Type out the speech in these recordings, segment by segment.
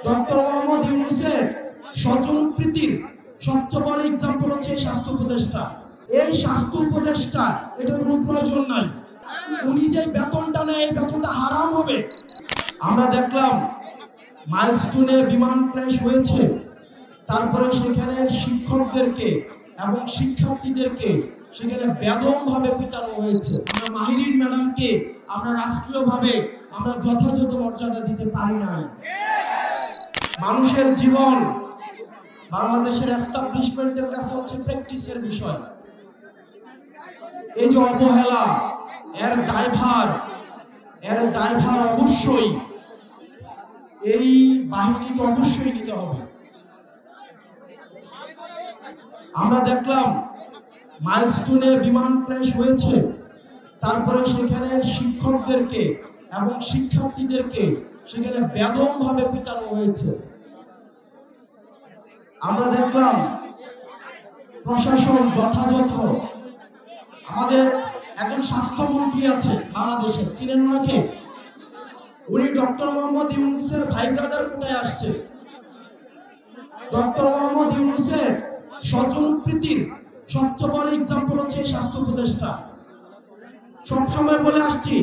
Doctor Mohammad ইউনূসের স্বজনপ্রীতির সবচেয়ে বড় example হচ্ছে স্বাস্থ্য উপদেষ্টা। এই স্বাস্থ্য উপদেষ্টা এটার কোনো প্রয়োজন নাই। উনি যে বেতনটা নেয় এই বেতনটা হারাম হবে। আমরা দেখলাম মাইলস্টোনে বিমান ক্র্যাশ হয়েছে, তারপরে সেখানে শিক্ষকদেরকে এবং শিক্ষার্থীদেরকে সেখানে বেদমভাবে পিটানো হয়েছে। আমরা মাহিরিন ম্যাডামকে আমরা রাষ্ট্রীয়ভাবে আমরা যথাযথ মর্যাদা দিতে পারি নাই। মানুষের জীবন বাংলাদেশের এস্টাবলিশমেন্টের কাছে হচ্ছে প্র্যাকটিসের বিষয়। এই যে অবহেলা, এর দায়ভার অবশ্যই এই বাহিনীকে অবশ্যই নিতে হবে। আমরা দেখলাম মাইলস্টোনে বিমান ক্র্যাশ হয়েছে, তারপরে সেখানে শিক্ষকদেরকে এবং শিক্ষার্থীদেরকে সেখানে বেদমভাবে পিটানো হয়েছে। আমরা দেখলাম প্রশাসন যথাযথ, আমাদের একজন স্বাস্থ্যমন্ত্রী আছে বাংলাদেশে, চিনেন ওনাকে? উনি ডক্টর মোহাম্মদ ইউনূসের ভাই ব্রাদার কোটায় আসছে। ডক্টর মোহাম্মদ ইউনূসের স্বজনপ্রীতির সবচেয়ে বড় এক্সাম্পল হচ্ছে স্বাস্থ্য উপদেষ্টা। সবসময় বলে আসছি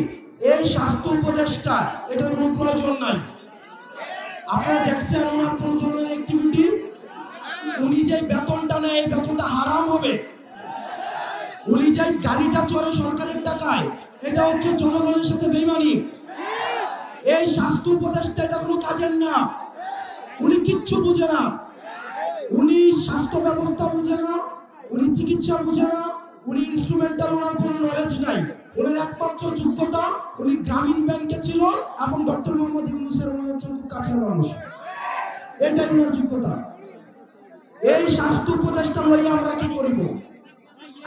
এই স্বাস্থ্য উপদেষ্টা এটার কোনো প্রয়োজন নাই। আপনারা দেখছেন ওনার কোন ধরনের অ্যাক্টিভিটি? উনি যে বেতনটা নেয় এই বেতনটা হারাম হবে। উনি যে গাড়িটা চড়ে সরকারের টাকায়, এটা হচ্ছে জনগণের সাথে বেইমানি। এই স্বাস্থ্য উপদেষ্টা এটা কোনো কাজের না। উনি কিচ্ছু বুঝে না। উনি স্বাস্থ্য ব্যবস্থা বুঝে না, উনি চিকিৎসা বুঝে না, উনি ইনস্ট্রুমেন্টাল, ওনার কোনো নলেজ নাই। ওনার একমাত্র যোগ্যতা উনি গ্রামীণ ব্যাংকে ছিল এবং ডক্টর মোহাম্মদ ইউনূসের উনি হচ্ছেন খুব কাছের মানুষ। এটাই ওনার যোগ্যতা। এই স্বাস্থ্য উপদেষ্টা লইয়া আমরা কি করিব?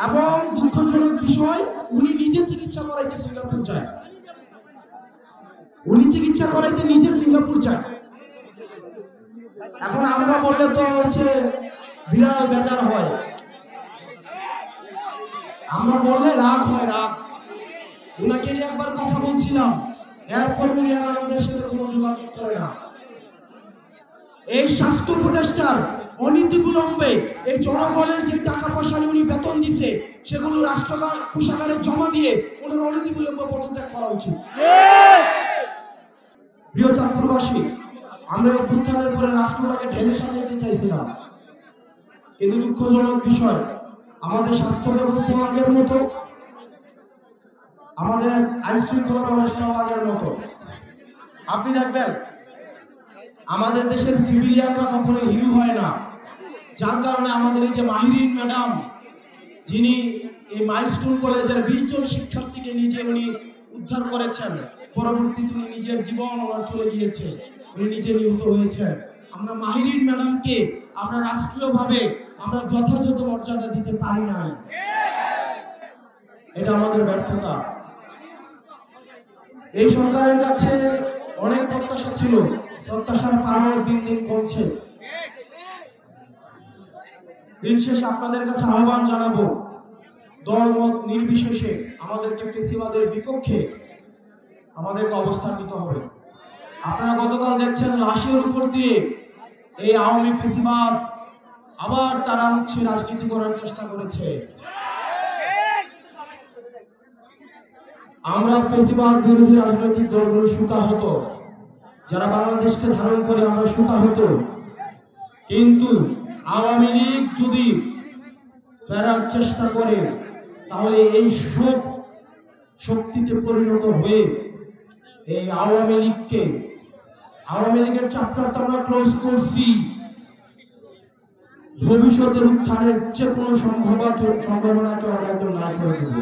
এবং দুঃখজনক বিষয়, উনি নিজে চিকিৎসা করাইতে সিঙ্গাপুর যায়। উনি চিকিৎসা করাইতে নিজে সিঙ্গাপুর যায়। এখন আমরা বললে তো হচ্ছে বিরাট বেজার হয়, আমরা বললে রাগ হয়, রাগ। উনাকে নিয়ে একবার কথা বলছিলাম, এরপর উনি আর আমাদের সাথে কোনো যোগাযোগ করে না। এই স্বাস্থ্য উপদেষ্টার অনীতি বিলম্বে এই জনগণের যে টাকা পয়সা উনি বেতন দিছে সেগুলো রাষ্ট্র কোষাগারে জমা দিয়ে ওনার অনীতি বিলম্বে পদত্যাগ করা উচিত। প্রিয় চাঁদপুরবাসী, আমরা অভ্যুত্থানের পরে রাষ্ট্রটাকে ঢেলে সাজাইতে চাইছিলাম, কিন্তু দুঃখজনক বিষয় আমাদের স্বাস্থ্য ব্যবস্থাও আগের মতো, আমাদের আইন শৃঙ্খলা ব্যবস্থাও আগের মতো। আপনি দেখবেন আমাদের দেশের সিভিলিয়ানরা কখনো হিরো হয় না, যার কারণে আমাদের এই যে মাহিরিন ম্যাডাম, যিনি এই মাইলস্টোন কলেজের 20 জন শিক্ষার্থীকে নিজে উনি উদ্ধার করেছেন, পরবর্তীতে উনি নিজের জীবন ওনার চলে গিয়েছে, উনি নিজে নিহত হয়েছেন। আমরা মাহিরিন ম্যাডামকে আমরা রাষ্ট্রীয়ভাবে আমরা যথাযথ মর্যাদা দিতে পারি নাই। এটা আমাদের ব্যর্থতা। এই সরকারের কাছে অনেক প্রত্যাশা ছিল, প্রত্যাশার পারও দিন দিন কমছে। দিন শেষে আপনাদের কাছে আহ্বান জানাবো, দল মত নির্বিশেষে আমাদেরকে ফেসিবাদের বিপক্ষে আমাদেরকে অবস্থান নিতে হবে। আপনারা গতকাল দেখছেন লাশের উপর দিয়ে এই আওয়ামী ফেসিবাদ আবার তারা হচ্ছে রাজনীতি করার চেষ্টা করেছে। আমরা ফেসিবাদ বিরোধী রাজনৈতিক দলগুলো সুকাহত, যারা বাংলাদেশকে ধারণ করে আমরা সুকাহত, কিন্তু আওয়ামী লীগ যদি ফেরার চেষ্টা করে তাহলে এই শোক শক্তিতে পরিণত হয়ে এই আওয়ামী লীগের চ্যাপ্টারটা আমরা ক্লোজ করছি। ভবিষ্যতের উত্থানের যে কোনো সম্ভাবনাকে আমরা একদম না করে দেব।